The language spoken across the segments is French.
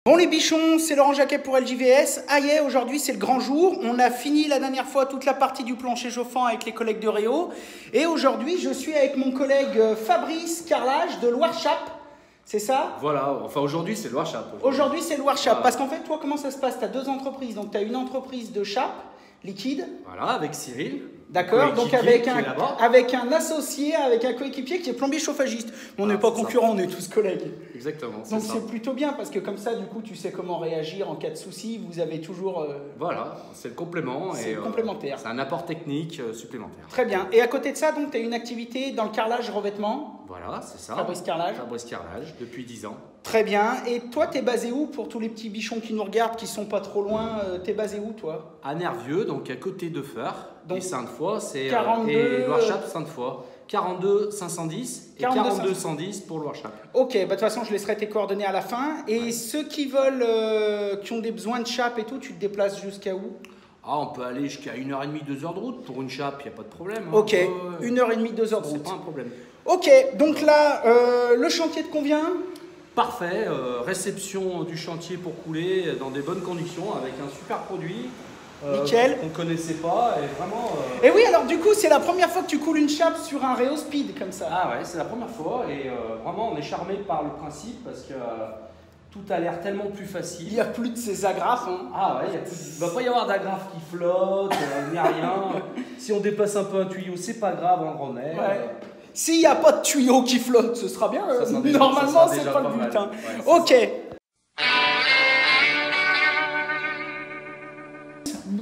Bon les bichons, c'est Laurent Jacquet pour LJVS. Aïe, aujourd'hui c'est le grand jour. On a fini la dernière fois toute la partie du plancher chauffant avec les collègues de Réau. Et aujourd'hui je suis avec mon collègue Fabrice Carrelage de Loire-Chappe. C'est ça? Voilà, enfin aujourd'hui c'est Loire-Chappe. Aujourd'hui c'est Loire-Chappe. Voilà. Parce qu'en fait, toi comment ça se passe? Tu as deux entreprises. Donc tu as une entreprise de chape liquide. Voilà, avec Cyril. D'accord, donc avec un associé, avec un coéquipier qui est plombier chauffagiste. On n'est pas concurrents, on est tous collègues. Exactement, donc c'est plutôt bien parce que comme ça, du coup, tu sais comment réagir en cas de souci. Vous avez toujours... Voilà, c'est le complément. C'est complémentaire. C'est un apport technique supplémentaire. Très bien. Et à côté de ça, donc, tu as une activité dans le carrelage revêtement. Voilà, c'est ça. Fabrice Carrelage. Fabrice Carrelage, depuis 10 ans. Très bien. Et toi, tu es basé où pour tous les petits bichons qui nous regardent, qui sont pas trop loin? Tu es basé où, toi? À Nervieux, donc à côté de Feur. Donc, et Sainte-Foy, c'est 42... et Loire-Chappe, Sainte-Foy. 42 510 et 42 110 pour Loire-Chappe. Ok, bah, de toute façon, je laisserai tes coordonnées à la fin. Et ceux qui veulent, qui ont des besoins de chape et tout, tu te déplaces jusqu'à où? Ah, on peut aller jusqu'à 1h30, 2 heures de route pour une chape, il n'y a pas de problème. Hein. Ok, 1h30, 2 heures de route. C'est pas un problème. Ok, donc là, le chantier te convient? Parfait, réception du chantier pour couler dans des bonnes conditions avec un super produit. Nickel. On ne connaissait pas et vraiment... Et oui, alors du coup, c'est la première fois que tu coules une chape sur un Réau Speed comme ça. Ah ouais, c'est la première fois et vraiment on est charmé par le principe parce que tout a l'air tellement plus facile. Il n'y a plus de ces agrafes. Hein. Ah ouais, il ne va pas y avoir d'agrafes qui flottent, ni rien. Si on dépasse un peu un tuyau, c'est pas grave, on le remet. Ouais. S'il n'y a pas de tuyau qui flotte, ce sera bien. Normalement, c'est pas le but. Hein. Ouais, ok.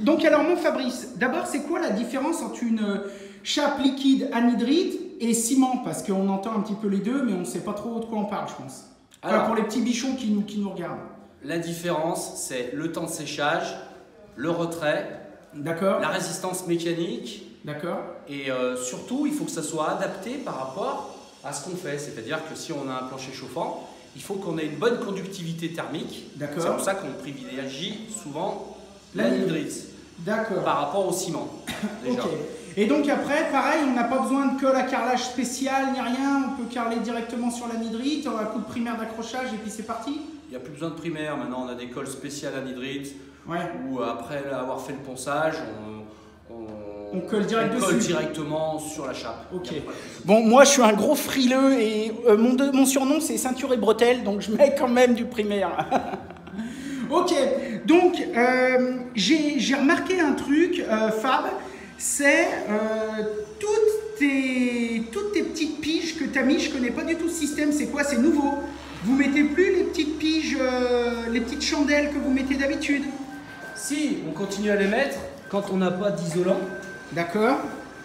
Donc alors mon Fabrice, d'abord c'est quoi la différence entre une chape liquide anhydrite et ciment? Parce qu'on entend un petit peu les deux, mais on ne sait pas trop de quoi on parle, je pense. Enfin, alors, pour les petits bichons qui nous regardent. La différence, c'est le temps de séchage, le retrait, la résistance mécanique. D'accord. Et surtout, il faut que ça soit adapté par rapport à ce qu'on fait. C'est-à-dire que si on a un plancher chauffant, il faut qu'on ait une bonne conductivité thermique. D'accord. C'est pour ça qu'on privilégie souvent l'anhydrite. D'accord. Par rapport au ciment, déjà. Ok. Et donc après, pareil, on n'a pas besoin de colle à carrelage spécial ni rien. On peut carreler directement sur l'anhydrite, on a un coup de primaire d'accrochage et puis c'est parti. Il n'y a plus besoin de primaire. Maintenant, on a des colles spéciales anhydrite. Ouais. Où après avoir fait le ponçage, on colle directement sur la chape. Ok. Bon, moi je suis un gros frileux et mon surnom c'est ceinture et bretelle, donc je mets quand même du primaire. Ok, donc j'ai remarqué un truc, Fab, c'est toutes tes petites piges que tu as mis, je connais pas du tout ce système, c'est quoi? C'est nouveau. Vous mettez plus les petites piges, les petites chandelles que vous mettez d'habitude? Si, on continue à les mettre quand on n'a pas d'isolant. D'accord.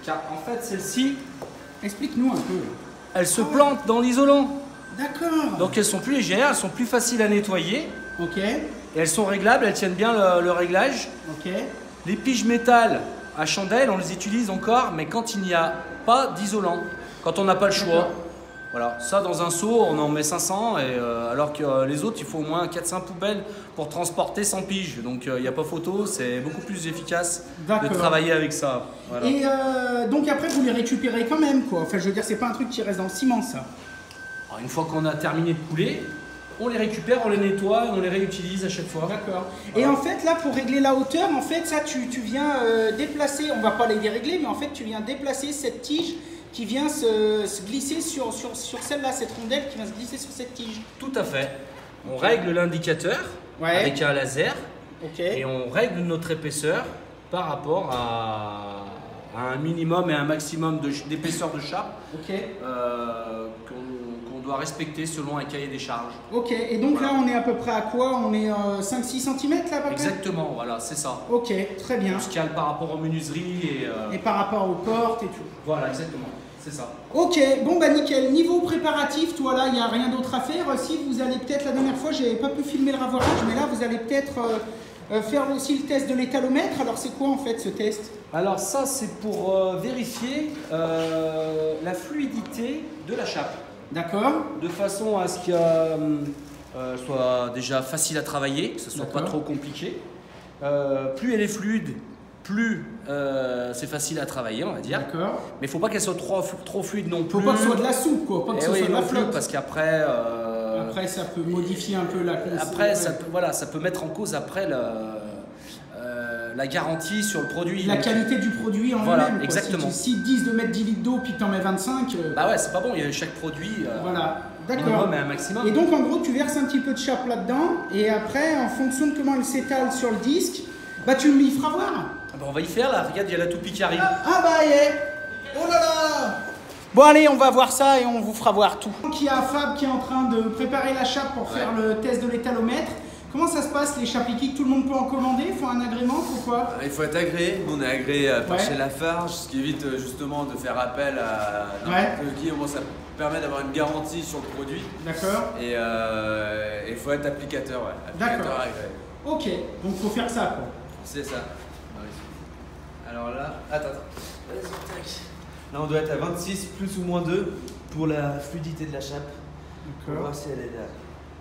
Car en fait, celles-ci... Explique-nous un peu. Elles se plantent dans l'isolant. D'accord. Donc elles sont plus légères, elles sont plus faciles à nettoyer. Ok. Et elles sont réglables, elles tiennent bien le réglage. Ok. Les piges métal à chandelle, on les utilise encore, mais quand il n'y a pas d'isolant, quand on n'a pas le choix. Voilà, ça dans un seau, on en met 500, et, alors que les autres, il faut au moins 400 poubelles pour transporter 100 piges. Donc il n'y a pas photo, c'est beaucoup plus efficace de travailler avec ça. Voilà. Et donc après, vous les récupérez quand même, quoi. Enfin, je veux dire, c'est pas un truc qui reste dans le ciment, ça. Alors, une fois qu'on a terminé de couler, on les récupère, on les nettoie et on les réutilise à chaque fois. D'accord. Et en fait, là, pour régler la hauteur, en fait, ça, tu viens déplacer, on va pas les dérégler, mais en fait, tu viens déplacer cette tige qui vient se glisser sur celle-là, cette rondelle qui vient se glisser sur cette tige. Tout à fait. On règle l'indicateur avec un laser et on règle notre épaisseur par rapport à un minimum et un maximum d'épaisseur de chape qu'on doit respecter selon un cahier des charges. Ok, et donc là on est à peu près à quoi? On est 5-6 cm là à peu près? Exactement, voilà, c'est ça. Ok, très bien. On se cale par rapport aux menuiseries et par rapport aux portes et tout. Voilà, exactement. C'est ça. Ok, bon bah nickel. Niveau préparatif, toi là, il n'y a rien d'autre à faire. Si vous allez peut-être, la dernière fois, j'avais pas pu filmer le ravorage, mais là, vous allez peut-être faire aussi le test de l'étalomètre. Alors, c'est quoi en fait ce test? Alors ça, c'est pour vérifier la fluidité de la chape. D'accord. De façon à ce qu'elle soit déjà facile à travailler, que ce soit pas trop compliqué. Plus elle est fluide, plus c'est facile à travailler, on va dire. D'accord. Mais il ne faut pas qu'elle soit trop fluide non plus. Il ne faut pas que ce soit de la soupe, quoi. Pas que ce soit de la flotte. Parce qu'après, après, ça peut modifier un peu la consigne. Après, ça peut, voilà, ça peut mettre en cause après la garantie sur le produit. La qualité du produit en voilà, lui-même. Exactement. Si te disent de mettre 10 litres d'eau puis que tu en mets 25. Bah ouais, c'est pas bon, il y a chaque produit. Voilà, d'accord. Minimum et un maximum. Et donc en gros, tu verses un petit peu de chape là-dedans et après, en fonction de comment elle s'étale sur le disque, bah tu me feras voir. Bah, on va y faire là, regarde, il y a la toupie qui arrive. Ah bah yeah. Oh là là. Bon allez, on va voir ça et on vous fera voir tout. Donc il y a Fab qui est en train de préparer la chape pour faire le test de l'étalomètre. Comment ça se passe les chapes liquides? Tout le monde peut en commander? Il faut un agrément? Pourquoi? Il faut être agréé. Nous, on est agréé par chez Lafarge, ce qui évite justement de faire appel à n'importe qui. Au moins, ça permet d'avoir une garantie sur le produit. D'accord. Et il faut être applicateur, applicateur agréé. Ok, donc il faut faire ça quoi. C'est ça. Alors là, attends. Là, on doit être à 26 plus ou moins 2 pour la fluidité de la chape. On va voir si elle est là.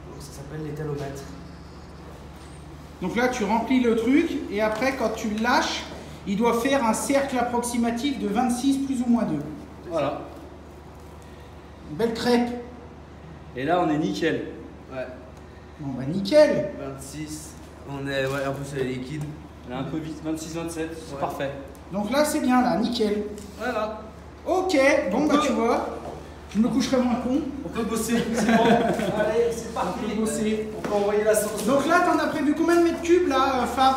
Donc, ça s'appelle l'étalomètre. Donc là, tu remplis le truc et après, quand tu le lâches, il doit faire un cercle approximatif de 26 plus ou moins 2. Voilà. Une belle crêpe. Et là, on est nickel. Ouais. Bon bah nickel. 26. On est, ouais, en plus, elle est liquide. Elle est un peu vite, 26-27, c'est parfait. Donc là, c'est bien là, nickel. Voilà. Ok, bon bah tu vois, je me coucherai moins con. On peut bosser, c'est bon. Allez, c'est parti. On peut bosser. On peut envoyer la sauce. Donc là, t'en as prévu combien de mètres cubes là, Fab?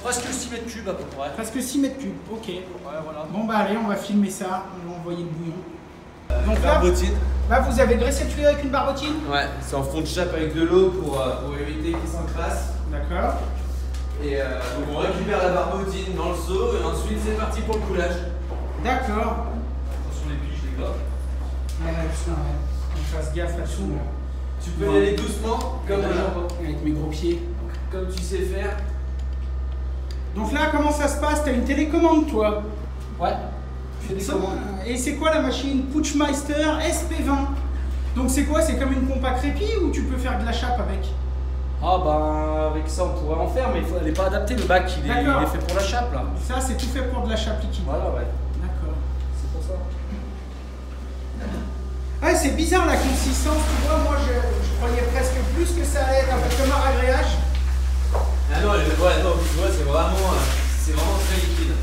Presque 6 mètres cubes à peu près. Presque 6 mètres cubes, ok. Ouais, voilà. Bon bah allez, on va filmer ça, on va envoyer le bouillon. Donc Barbotine. Là, vous avez dressé le tuyau avec une barbotine? Ouais, c'est en fond de chape avec de l'eau pour éviter qu'il s'encrasse. D'accord. Et donc on récupère la barbotine dans le seau et ensuite c'est parti pour le coulage. D'accord. Attention les piges, les gars. On fasse gaffe à tout. Tu peux y aller doucement, comme avec mes gros pieds. comme tu sais faire. Donc là, comment ça se passe? T'as une télécommande, toi? Ouais. Je fais des commandes. Et c'est quoi la machine? Puchmeister SP20. Donc c'est quoi? C'est comme une pompe à crépi ou tu peux faire de la chape avec? Ah ben avec ça on pourrait en faire, mais elle n'est pas adaptée, le bac il est fait pour la chape là. Ça c'est tout fait pour de la chape liquide. Voilà, ouais. D'accord. C'est pour ça. Ah, c'est bizarre la consistance, tu vois, moi je croyais presque plus que ça allait être un peu comme un ragréage. Ah non, tu vois c'est vraiment très liquide.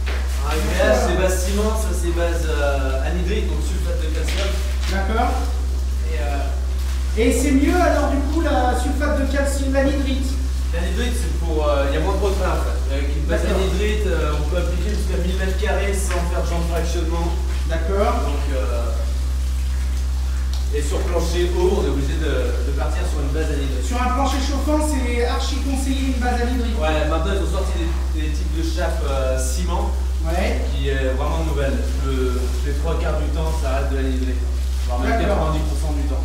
Un ragréage c'est base ciment, ça c'est base anhydrite, donc sulfate de calcium. D'accord. Et c'est mieux alors du coup la sulfate de calcium, l'anhydrite? L'anhydrite c'est pour, il y a moins de retrait en fait. Avec une base anhydrite, on peut appliquer jusqu'à 1000 m² sans faire de champ de fractionnement. D'accord. Donc, et sur plancher haut, on est obligé de partir sur une base anhydrite. Sur un plancher chauffant, c'est archi conseillé une base anhydrite. Ouais, maintenant ils ont sorti des types de chape ciment qui est vraiment nouvelle. Les 3/4 du temps, ça reste de l'anhydrite. Voire même 90% du temps.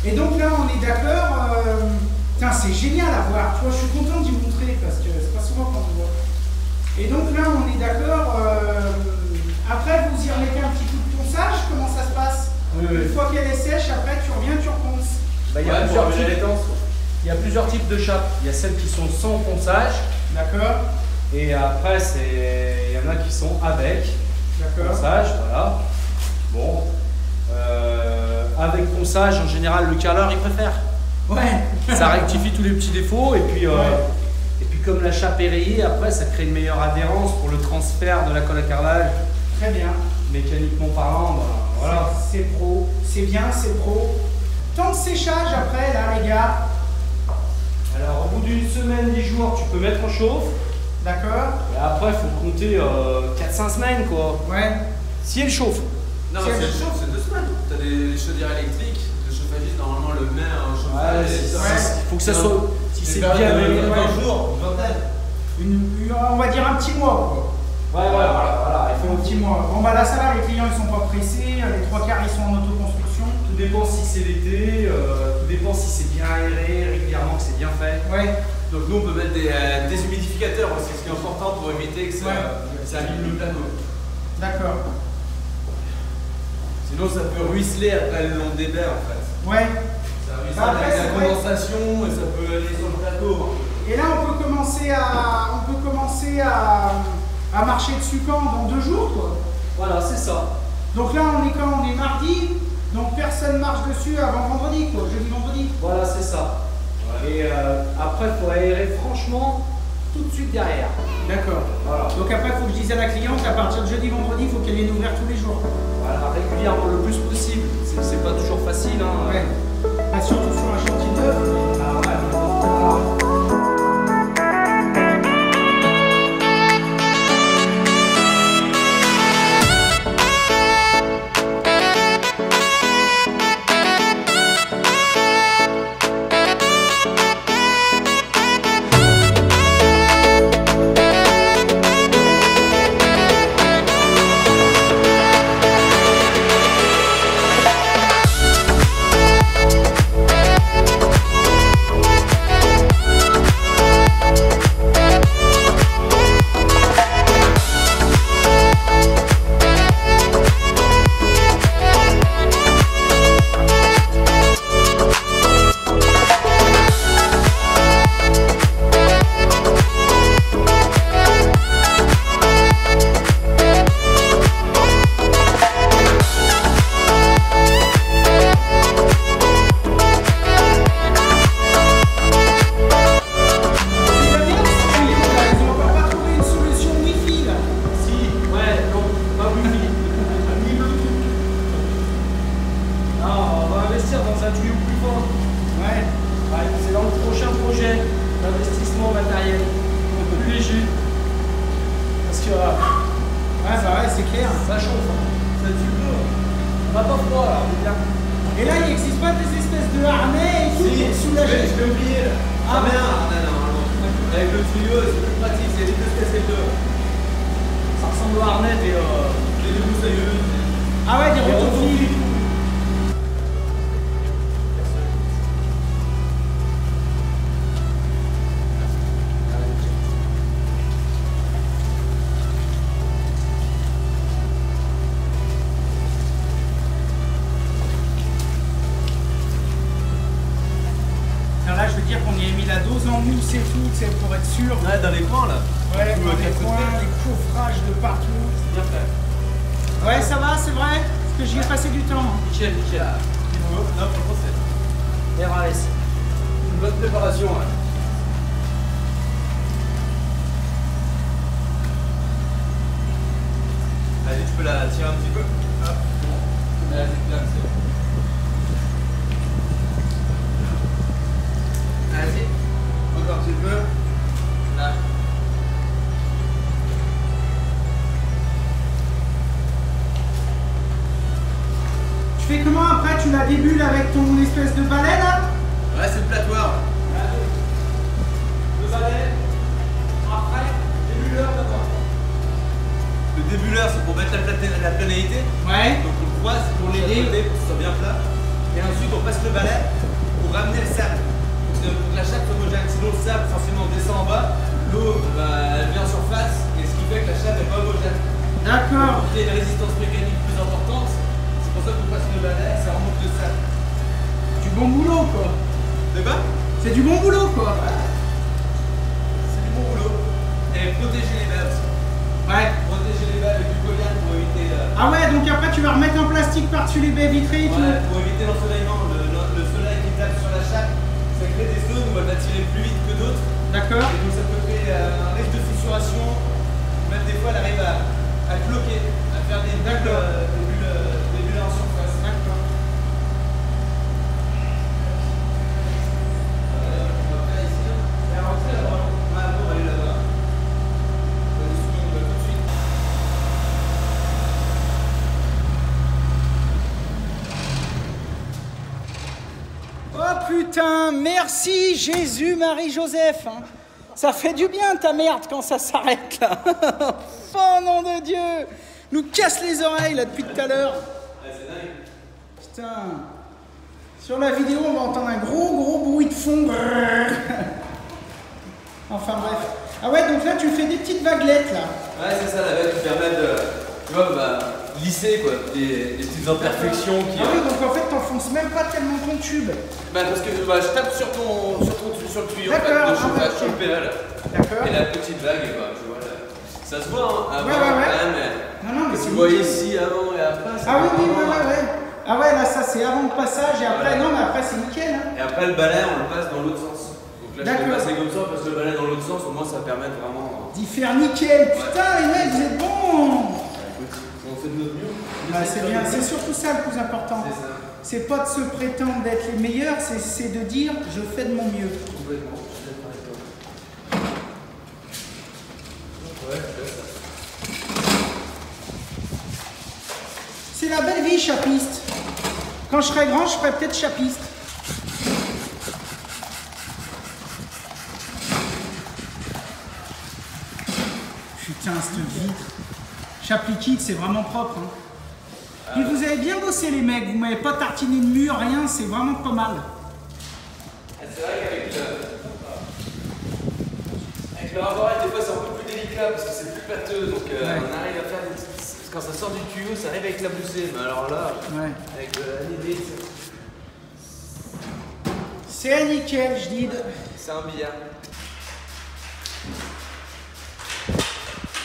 Et donc là, on est d'accord. C'est génial à voir. Tu vois, je suis content d'y montrer parce que c'est pas souvent qu'on le voit. Et donc là, on est d'accord. Après, vous y remettez un petit coup de ponçage. Comment ça se passe? Une fois qu'elle est sèche, après, tu reviens, tu reponces. Bah, il y a plusieurs types de chapes. Il y a celles qui sont sans ponçage. D'accord. Et après, il y en a qui sont avec ponçage. Voilà. Bon. Avec ponçage, en général, le carreleur il préfère. Ouais. Ça rectifie tous les petits défauts et puis comme la chape est rayée, après ça crée une meilleure adhérence pour le transfert de la colle à carrelage. Très bien. Mécaniquement parlant, bah, voilà. C'est pro, c'est bien, c'est pro. Temps de séchage après là les gars? Alors au bout d'une semaine, 10 jours, tu peux mettre en chauffe. D'accord. Et après, il faut compter 4-5 semaines quoi. Ouais. Si elle chauffe. Non, c'est chaud, c'est 2 semaines. Tu as des chaudières électriques, le chauffagiste normalement le met en chauffage. Il faut que ça soit. Si c'est bien. 20 jours, une vingtaine. On va dire un petit mois quoi. Ouais, voilà. Il faut un petit mois. Bon bah là ça va, les clients ils sont pas pressés, les 3/4 ils sont en autoconstruction. Tout dépend si c'est l'été, tout dépend si c'est bien aéré régulièrement, que c'est bien fait. Ouais. Donc nous on peut mettre des déshumidificateurs aussi, ce qui est important pour éviter que ça abîme le plateau. D'accord. Sinon ça peut ruisseler après le long des baies en fait. Ouais. Ça ruisselle avec la condensation et ça peut aller sur le plateau. Et là on peut commencer à marcher dessus quand? Dans 2 jours quoi. Voilà, c'est ça. Donc là on est quand? On est mardi. Donc personne marche dessus avant vendredi, quoi, jeudi, vendredi. Voilà, c'est ça. Ouais. Et après, il faut aérer franchement tout de suite derrière. D'accord. Voilà. Donc après, il faut que je dise à la cliente qu'à partir de jeudi, vendredi, il faut qu'elle vienne ouvrir tous les jours. Voilà, régulièrement, le plus possible. C'est pas toujours facile. Hein. Ouais. Bah, surtout sur un chantier neuf. Ah ouais, voilà. Pour être sûr. Ouais, dans les coins là. Ouais, dans les coins, les coffrages de partout. C'est bien fait. Ouais, ça va, c'est vrai. Parce que j'y ai passé du temps. Nickel, nickel. Non, franchement, c'est une bonne préparation. Ouais. Allez, tu peux la tirer un petit peu. Hop. Là, c'est plein, c'est bon. Vas-y. Encore un petit peu. Là. Tu fais comment après? Tu la débules avec ton espèce de balai là? Ouais, c'est le platoir. Le balai. Après, débuleur d'abord. Le débuleur, c'est pour mettre la planéité. Ouais. Donc on le croise pour l'aider, pour que ce soit bien plat. Et ensuite, on passe le balai pour ramener le sable. Donc la chape est homogène. Sinon, le sable, forcément, descend en bas. L'eau, elle vient en surface. Et ce qui fait que la chape n'est pas homogène. D'accord. Pour qu'il y ait une résistance mécanique plus importante, c'est pour ça qu'on passe le balai, ça remonte le sable. Du bon boulot quoi. C'est quoi? C'est du bon boulot quoi. Ouais. C'est du bon boulot. Et protéger les balles aussi. Ouais. Protéger les balles avec du collage pour éviter. Ah ouais, donc après tu vas remettre un plastique par-dessus les baies vitrées et tout. Ouais, pour éviter l'ensoleillement. Le soleil qui tape sur la chape, ça crée des zones où elle va tirer plus vite que d'autres. D'accord. Et donc ça peut créer un risque de fissuration. Même des fois, elle arrive à bloquer, à faire des bulles en surface. D'accord. On va faire ici. Et à rentrer là-bas. Ouais, bon, on va aller là-bas. On va aller tout de suite. Oh putain, merci Jésus, Marie, Joseph. Hein. Ça fait du bien ta merde quand ça s'arrête là. Oh nom de Dieu, nous casse les oreilles là depuis tout à l'heure. Ouais, c'est dingue. Putain. Sur la vidéo, on va entendre un gros bruit de fond. Enfin bref. Ah ouais, donc là tu fais des petites vaguelettes là. Ouais, c'est ça, la vague qui permet de, tu vois, lisser quoi, des petites imperfections qui. Ah oui, donc en fait t'enfonces même pas tellement ton tube. Bah parce que je tape sur le tuyau D'accord, de chauffage, ok. sur le pédale. D'accord. Et la petite vague, tu vois, là, ça se voit, hein, avant Ouais. quand même. Non, mais Tu c'est vois nickel. ici avant et après. Ah oui, ouais. Ah ouais, là, ça c'est avant le passage et après, non, mais après c'est nickel. Hein. Et après, le balai, on le passe dans l'autre sens. Donc là, je vais passer comme ça parce que le balai dans l'autre sens, au moins, ça permet vraiment. D'y faire nickel. Putain, les mecs, vous êtes bons. Écoute, on fait de notre mieux. Bah, c'est bien, c'est surtout ça le plus important. C'est ça. C'est pas de se prétendre d'être les meilleurs, c'est de dire je fais de mon mieux. Complètement, je suis d'accord avec toi. Ouais, c'est ça. C'est la belle vie, chapiste. Quand je serai grand, je ferai peut-être chapiste. Putain, cette vitre. Chape liquide, c'est vraiment propre. Hein. Puis vous avez bien bossé, les mecs. Vous m'avez pas tartiné de mur, rien. C'est vraiment pas mal. C'est vrai qu'avec le rasoir, des fois, c'est un peu plus délicat parce que c'est plus pâteux. Donc, on arrive à faire des... Quand ça sort du tuyau, ça arrive à éclabousser. Mais alors là, avec l'idée, c'est nickel, je dis. c'est un billard.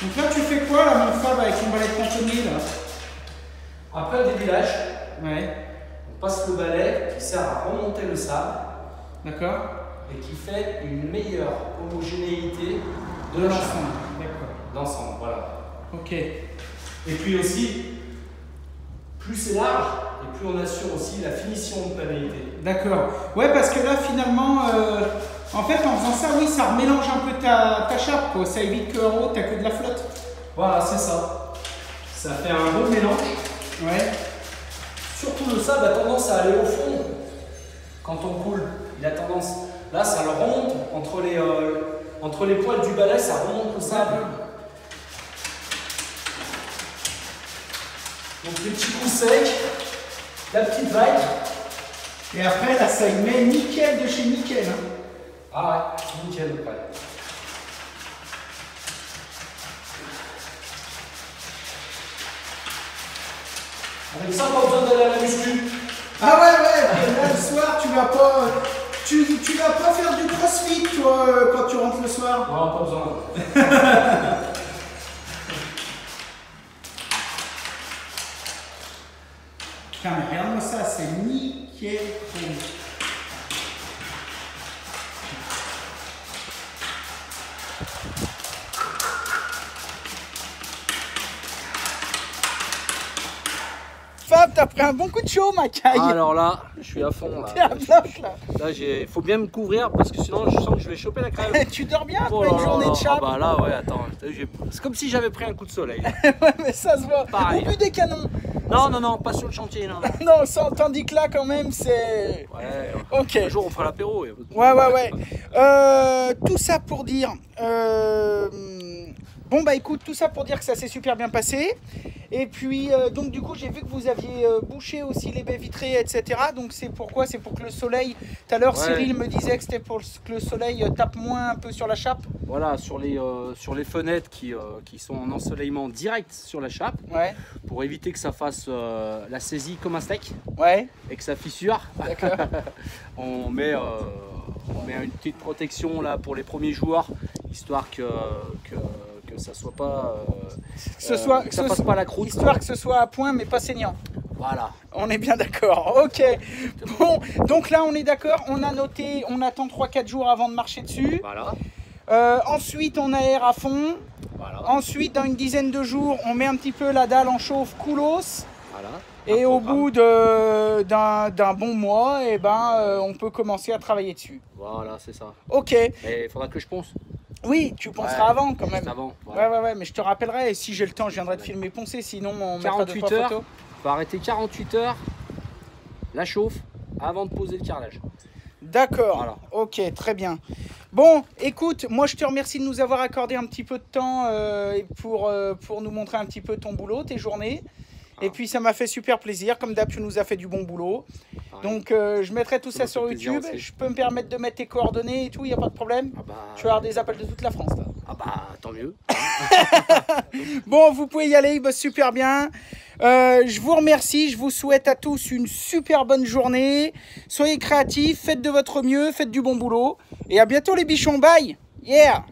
Donc là, tu fais quoi, là, mon Fab, avec ton balai de cantonnier, là? Après le débillage, Ouais. on passe le balai qui sert à remonter le sable D'accord. et qui fait une meilleure homogénéité de De l'ensemble. l'ensemble. D'accord. L'ensemble, voilà. Ok. Et puis aussi, plus c'est large, et plus on assure aussi la finition de tonalité. D'accord. Ouais, parce que là, finalement, en fait, en faisant ça, oui, ça remélange un peu ta chape, quoi. Ça évite qu'en haut, t'as que de la flotte. Voilà, c'est ça. Ça fait un bon mélange. Ouais. Surtout le sable a tendance à aller au fond quand on coule. Il a tendance. Là, ça le remonte entre les poils du balai, ça remonte le sable. Donc les petits coups secs, la petite vague. Et après, là, ça y met nickel de chez nickel. Hein. Ah ouais, nickel après. Avec ça, pas besoin d'aller à la muscu. Ah ouais, ouais. Là, le soir, tu vas pas... Tu vas pas faire du crossfit, toi, quand tu rentres le soir. Non, pas besoin. Putain, mais regarde-moi ça, c'est nickel. Fab, t'as pris un bon coup de chaud, ma caille. Ah, alors là, je suis à fond T'es à bloc, là. Là, il faut bien me couvrir parce que sinon je sens que je vais choper la crève. Tu dors bien Oh après là une journée là, de chape. ah bah là, ouais, attends. C'est comme si j'avais pris un coup de soleil. Ouais, mais ça se voit. Pareil. Au but des canons. Non, non, non, pas sur le chantier, non. Non, ça, tandis que là, quand même, c'est... Ouais, Ok. un jour on fera l'apéro. Ouais, ouais, ouais. Tout ça pour dire... Bon, bah écoute, tout ça pour dire que ça s'est super bien passé. Et puis, donc du coup, j'ai vu que vous aviez bouché aussi les baies vitrées, etc. Donc c'est pourquoi? C'est pour que le soleil... Tout à l'heure, Ouais. Cyril me disait que c'était pour que le soleil tape moins un peu sur la chape. Voilà, sur les fenêtres qui sont en ensoleillement direct sur la chape, Ouais, pour éviter que ça fasse la saisie comme un steak ouais, et que ça fissure. d'accord. on met une petite protection là pour les premiers jours, histoire que ça soit pas Que ce soit... que ça fasse pas la croûte. Histoire que ce soit à point, mais pas saignant. Voilà. On est bien d'accord, ok. Bon, donc là on est d'accord, on a noté, on attend 3-4 jours avant de marcher dessus. Voilà. Ensuite on aère à fond. Voilà. Ensuite dans une dizaine de jours, on met un petit peu la dalle en chauffe coolos. Voilà. Et Un au programme. bout d'un bon mois, eh ben, on peut commencer à travailler dessus. Voilà, c'est ça. Ok, Mais il faudra que je ponce. oui, tu penseras Ouais, avant quand même. Juste avant. Voilà. Ouais, ouais, ouais, mais je te rappellerai, et si j'ai le temps, je viendrai te filmer poncer, sinon on mettra 48 2-3 heures. photos. Faut arrêter 48 heures la chauffe avant de poser le carrelage. D'accord, Voilà. ok, très bien. Bon, écoute, moi je te remercie de nous avoir accordé un petit peu de temps pour nous montrer un petit peu ton boulot, tes journées. Et puis ça m'a fait super plaisir, comme d'hab tu nous as fait du bon boulot. Donc je mettrai tout ça m'a sur fait plaisir YouTube, aussi. je peux me permettre de mettre tes coordonnées et tout, il n'y a pas de problème. Ah bah, Tu vas avoir des appels de toute la France là. ah bah tant mieux. Bon, vous pouvez y aller, il bosse super bien. Je vous remercie, je vous souhaite à tous une super bonne journée. Soyez créatifs, faites de votre mieux, faites du bon boulot. Et à bientôt les bichons, bye. Yeah.